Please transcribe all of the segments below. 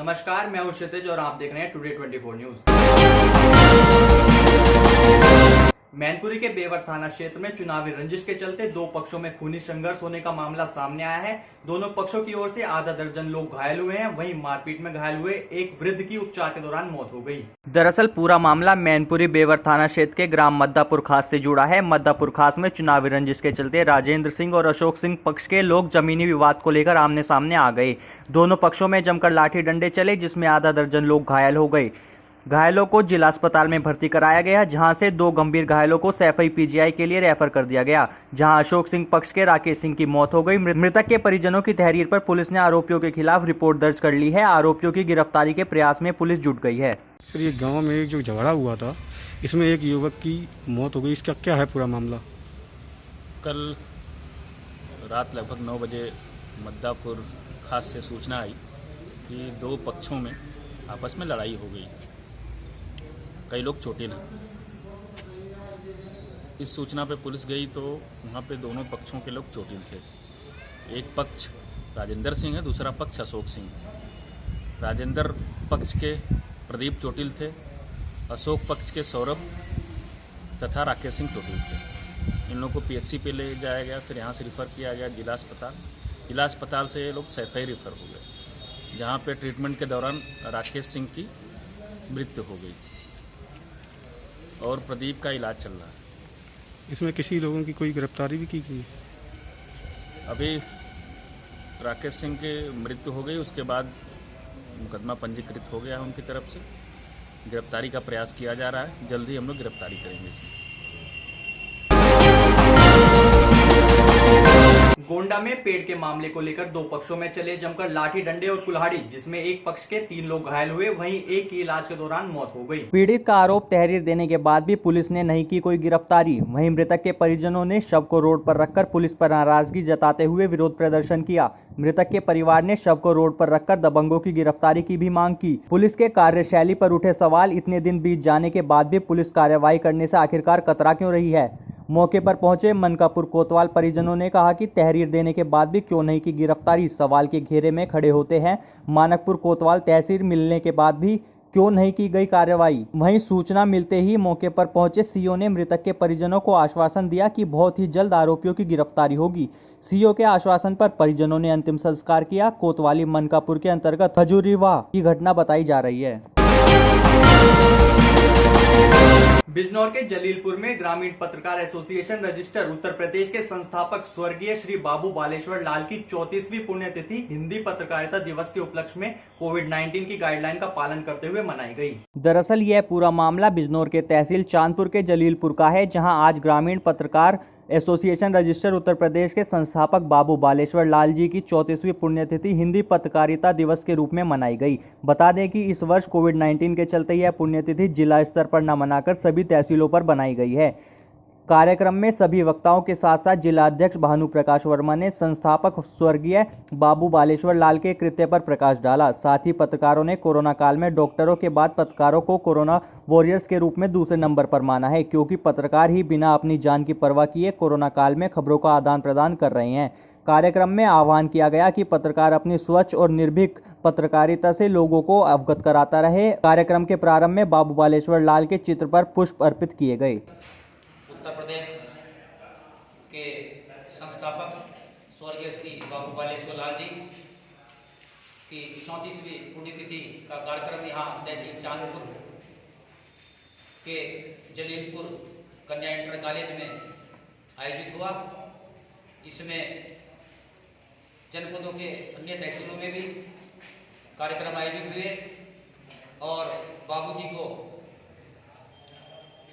नमस्कार, मैं हूं क्षितिज और आप देख रहे हैं टुडे 24 न्यूज। मैनपुरी के बेवर थाना क्षेत्र में चुनावी रंजिश के चलते दो पक्षों में खूनी संघर्ष होने का मामला सामने आया है। दोनों पक्षों की ओर से आधा दर्जन लोग घायल हुए हैं। वहीं मारपीट में घायल हुए एक वृद्ध की उपचार के दौरान मौत हो गई। दरअसल पूरा मामला मैनपुरी बेवर थाना क्षेत्र के ग्राम मद्दापुर खास से जुड़ा है। मद्दापुर खास में चुनावी रंजिश के चलते राजेंद्र सिंह और अशोक सिंह पक्ष के लोग जमीनी विवाद को लेकर आमने सामने आ गए। दोनों पक्षों में जमकर लाठी डंडे चले, जिसमें आधा दर्जन लोग घायल हो गए। घायलों को जिला अस्पताल में भर्ती कराया गया, जहां से दो गंभीर घायलों को सैफई पीजीआई के लिए रेफर कर दिया गया, जहां अशोक सिंह पक्ष के राकेश सिंह की मौत हो गई। मृतक के परिजनों की तहरीर पर पुलिस ने आरोपियों के खिलाफ रिपोर्ट दर्ज कर ली है। आरोपियों की गिरफ्तारी के प्रयास में पुलिस जुट गई है। सर, ये गांव में एक जो झगड़ा हुआ था, इसमें एक युवक की मौत हो गई, इसका क्या है पूरा मामला? कल रात लगभग 9 बजे मद्दापुर खास से सूचना आई कि दो पक्षों में आपस में लड़ाई हो गई, कई लोग चोटिल हैं। इस सूचना पे पुलिस गई तो वहाँ पे दोनों पक्षों के लोग चोटिल थे। एक पक्ष राजेंद्र सिंह है, दूसरा पक्ष अशोक सिंह। राजेंद्र पक्ष के प्रदीप चोटिल थे, अशोक पक्ष के सौरभ तथा राकेश सिंह चोटिल थे। इन लोगों को पीएचसी पे ले जाया गया, फिर यहाँ से रिफ़र किया गया जिला अस्पताल। जिला अस्पताल से ये लोग सैफई रिफ़र हो गए, जहाँ पे ट्रीटमेंट के दौरान राकेश सिंह की मृत्यु हो गई और प्रदीप का इलाज चल रहा है। इसमें किसी लोगों की कोई गिरफ्तारी भी की गई? अभी राकेश सिंह की मृत्यु हो गई, उसके बाद मुकदमा पंजीकृत हो गया है उनकी तरफ से। गिरफ्तारी का प्रयास किया जा रहा है, जल्द ही हम लोग गिरफ्तारी करेंगे इसमें। गोंडा में पेड़ के मामले को लेकर दो पक्षों में चले जमकर लाठी डंडे और कुल्हाड़ी, जिसमें एक पक्ष के 3 लोग घायल हुए, वहीं एक की इलाज के दौरान मौत हो गई। पीड़ित का आरोप तहरीर देने के बाद भी पुलिस ने नहीं की कोई गिरफ्तारी। वहीं मृतक के परिजनों ने शव को रोड पर रखकर पुलिस पर नाराजगी जताते हुए विरोध प्रदर्शन किया। मृतक के परिवार ने शव को रोड पर रखकर दबंगों की गिरफ्तारी की भी मांग की। पुलिस के कार्यशैली पर उठे सवाल, इतने दिन बीत जाने के बाद भी पुलिस कार्रवाई करने से आखिरकार कतरा क्यों रही है? मौके पर पहुंचे मनकापुर कोतवाल परिजनों ने कहा कि तहरीर देने के बाद भी क्यों नहीं की गिरफ्तारी, सवाल के घेरे में खड़े होते हैं। मानकपुर कोतवाल तहसील मिलने के बाद भी क्यों नहीं की गई कार्रवाई? वहीं सूचना मिलते ही मौके पर पहुंचे सीओ ने मृतक के परिजनों को आश्वासन दिया कि बहुत ही जल्द आरोपियों की गिरफ्तारी होगी। सीओ के आश्वासन पर परिजनों ने अंतिम संस्कार किया। कोतवाली मनकापुर के अंतर्गत खजूरीवाह की घटना बताई जा रही है। बिजनौर के जलीलपुर में ग्रामीण पत्रकार एसोसिएशन रजिस्टर उत्तर प्रदेश के संस्थापक स्वर्गीय श्री बाबू बालेश्वर लाल की 34वीं पुण्यतिथि हिंदी पत्रकारिता दिवस के उपलक्ष्य में कोविड-19 की गाइडलाइन का पालन करते हुए मनाई गई। दरअसल यह पूरा मामला बिजनौर के तहसील चांदपुर के जलीलपुर का है, जहां आज ग्रामीण पत्रकार एसोसिएशन रजिस्टर उत्तर प्रदेश के संस्थापक बाबू बालेश्वर लाल जी की 34वीं पुण्यतिथि हिंदी पत्रकारिता दिवस के रूप में मनाई गई। बता दें कि इस वर्ष कोविड-19 के चलते यह पुण्यतिथि जिला स्तर पर न मनाकर सभी तहसीलों पर बनाई गई है। कार्यक्रम में सभी वक्ताओं के साथ साथ जिला अध्यक्ष भानु प्रकाश वर्मा ने संस्थापक स्वर्गीय बाबू बालेश्वर लाल के कृत्य पर प्रकाश डाला। साथ ही पत्रकारों ने कोरोना काल में डॉक्टरों के बाद पत्रकारों को कोरोना वॉरियर्स के रूप में दूसरे नंबर पर माना है, क्योंकि पत्रकार ही बिना अपनी जान की परवाह किए कोरोना काल में खबरों का आदान प्रदान कर रहे हैं। कार्यक्रम में आह्वान किया गया कि पत्रकार अपनी स्वच्छ और निर्भीक पत्रकारिता से लोगों को अवगत कराता रहे। कार्यक्रम के प्रारंभ में बाबू बालेश्वर लाल के चित्र पर पुष्प अर्पित किए गए। उत्तर प्रदेश के संस्थापक स्वर्गीय श्री बाबू बालेश्वर लाल जी की 34वीं पुण्यतिथि का कार्यक्रम यहाँ तहसील चांदपुर के जलीलपुर कन्या इंटर कॉलेज में आयोजित हुआ। इसमें जनपदों के अन्य तहसीलों में भी कार्यक्रम आयोजित हुए और बाबूजी को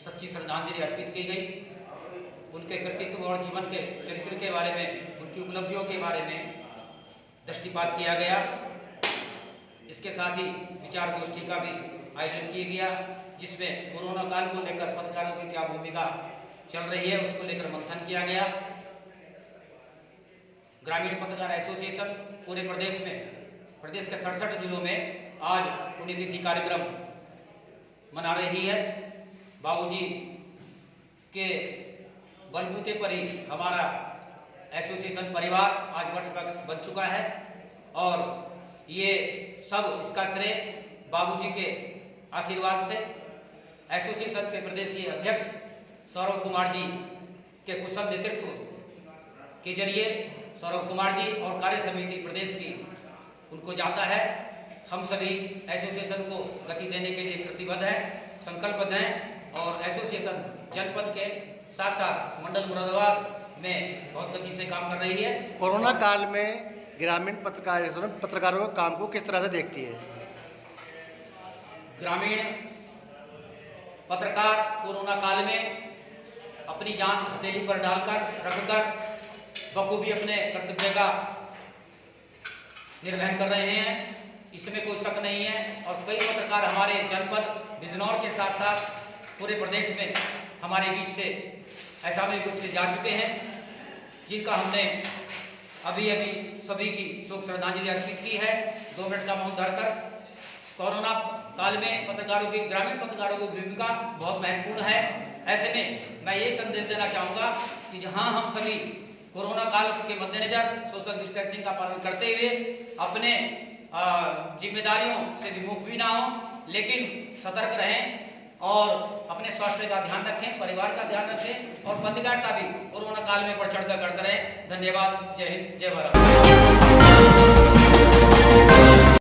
सच्ची श्रद्धांजलि अर्पित की गई। उनके कृतित्व और जीवन के चरित्र के बारे में, उनकी उपलब्धियों के बारे में दृष्टिपात किया गया। इसके साथ ही विचार गोष्ठी का भी आयोजन किया गया, जिसमें कोरोना काल को लेकर पत्रकारों की क्या भूमिका चल रही है उसको लेकर मंथन किया गया। ग्रामीण पत्रकार एसोसिएशन पूरे प्रदेश में, प्रदेश के 67 जिलों में आज पुण्यतिथि कार्यक्रम मना रही है। बाबूजी के बलबूते पर ही हमारा एसोसिएशन परिवार आज वटवृक्ष बन चुका है और ये सब इसका श्रेय बाबूजी के आशीर्वाद से एसोसिएशन के प्रदेशीय अध्यक्ष सौरभ कुमार जी के कुशल नेतृत्व के जरिए सौरभ कुमार जी और कार्य समिति प्रदेश की उनको जाता है। हम सभी एसोसिएशन को गति देने के लिए प्रतिबद्ध हैं, संकल्पबद्ध हैं और एसोसिएशन जनपद के साथ साथ मंडल मुरादाबाद में बहुत गति से काम कर रही है। कोरोना काल में ग्रामीण पत्रकारों के काम को किस तरह से देखती है? ग्रामीण पत्रकार कोरोना काल में अपनी जान हथेली पर डालकर रखकर बखूबी अपने कर्तव्य का निर्वहन कर रहे हैं, इसमें कोई शक नहीं है। और कई पत्रकार हमारे जनपद बिजनौर के साथ साथ पूरे प्रदेश में हमारे बीच से असामयिक रूप से जा चुके हैं, जिनका हमने अभी सभी की शोक श्रद्धांजलि अर्पित की है। 2 मिनट का मौन धरकर। कोरोना काल में पत्रकारों की, ग्रामीण पत्रकारों की भूमिका बहुत महत्वपूर्ण है। ऐसे में मैं ये संदेश देना चाहूँगा कि जहाँ हम सभी कोरोना काल के मद्देनजर सोशल डिस्टेंसिंग का पालन करते हुए अपने जिम्मेदारियों से विमुख भी ना हो, लेकिन सतर्क रहें और अपने स्वास्थ्य का ध्यान रखें, परिवार का ध्यान रखें और पत्रकारिता भी कोरोना काल में बढ़ चढ़ कर करते रहें। धन्यवाद। जय हिंद, जय भारत।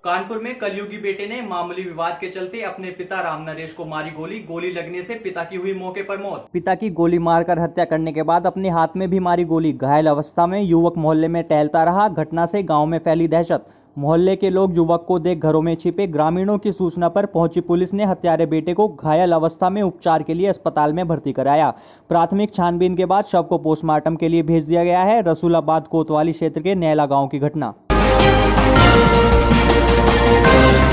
कानपुर में कलयुगी बेटे ने मामूली विवाद के चलते अपने पिता राम नरेश को मारी गोली। गोली लगने से पिता की हुई मौके पर मौत। पिता की गोली मारकर हत्या करने के बाद अपने हाथ में भी मारी गोली। घायल अवस्था में युवक मोहल्ले में टहलता रहा। घटना से गांव में फैली दहशत। मोहल्ले के लोग युवक को देख घरों में छिपे। ग्रामीणों की सूचना पर पहुंची पुलिस ने हत्यारे बेटे को घायल अवस्था में उपचार के लिए अस्पताल में भर्ती कराया। प्राथमिक छानबीन के बाद शव को पोस्टमार्टम के लिए भेज दिया गया है। रसूलाबाद कोतवाली क्षेत्र के नैला गांव की घटना।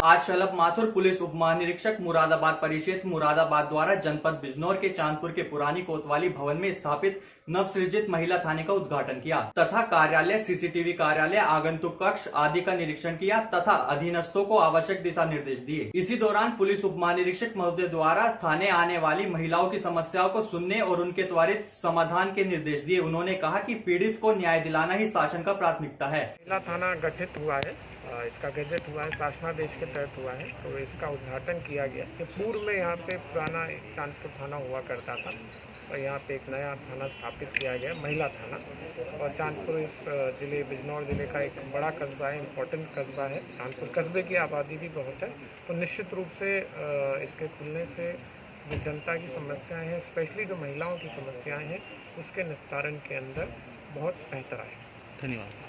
आज शलभ माथुर पुलिस उप महानिरीक्षक मुरादाबाद परिक्षेत्र मुरादाबाद द्वारा जनपद बिजनौर के चांदपुर के पुरानी कोतवाली भवन में स्थापित नवसृजित महिला थाने का उद्घाटन किया तथा कार्यालय, सीसीटीवी कार्यालय, आगंतुक कक्ष आदि का निरीक्षण किया तथा अधीनस्थों को आवश्यक दिशा निर्देश दिए। इसी दौरान पुलिस उप महानिरीक्षक महोदय द्वारा थाने आने वाली महिलाओं की समस्याओं को सुनने और उनके त्वरित समाधान के निर्देश दिए। उन्होंने कहा कि पीड़ित को न्याय दिलाना ही शासन का प्राथमिकता है। महिला थाना गठित हुआ है, इसका गजट हुआ है, शासनादेश के तहत हुआ है, तो इसका उद्घाटन किया गया। कि पूर्व में यहाँ पे पुराना कानपुर थाना हुआ करता था और यहाँ पे एक नया थाना स्थापित किया गया, महिला थाना। और चांदपुर इस जिले, बिजनौर जिले का एक बड़ा कस्बा है, इम्पोर्टेंट कस्बा है। कानपुर कस्बे की आबादी भी बहुत है, तो निश्चित रूप से इसके खुलने से जो जनता की समस्याएँ हैं, स्पेशली जो महिलाओं की समस्याएँ हैं, उसके निस्तारण के अंदर बहुत बेहतर आए। धन्यवाद।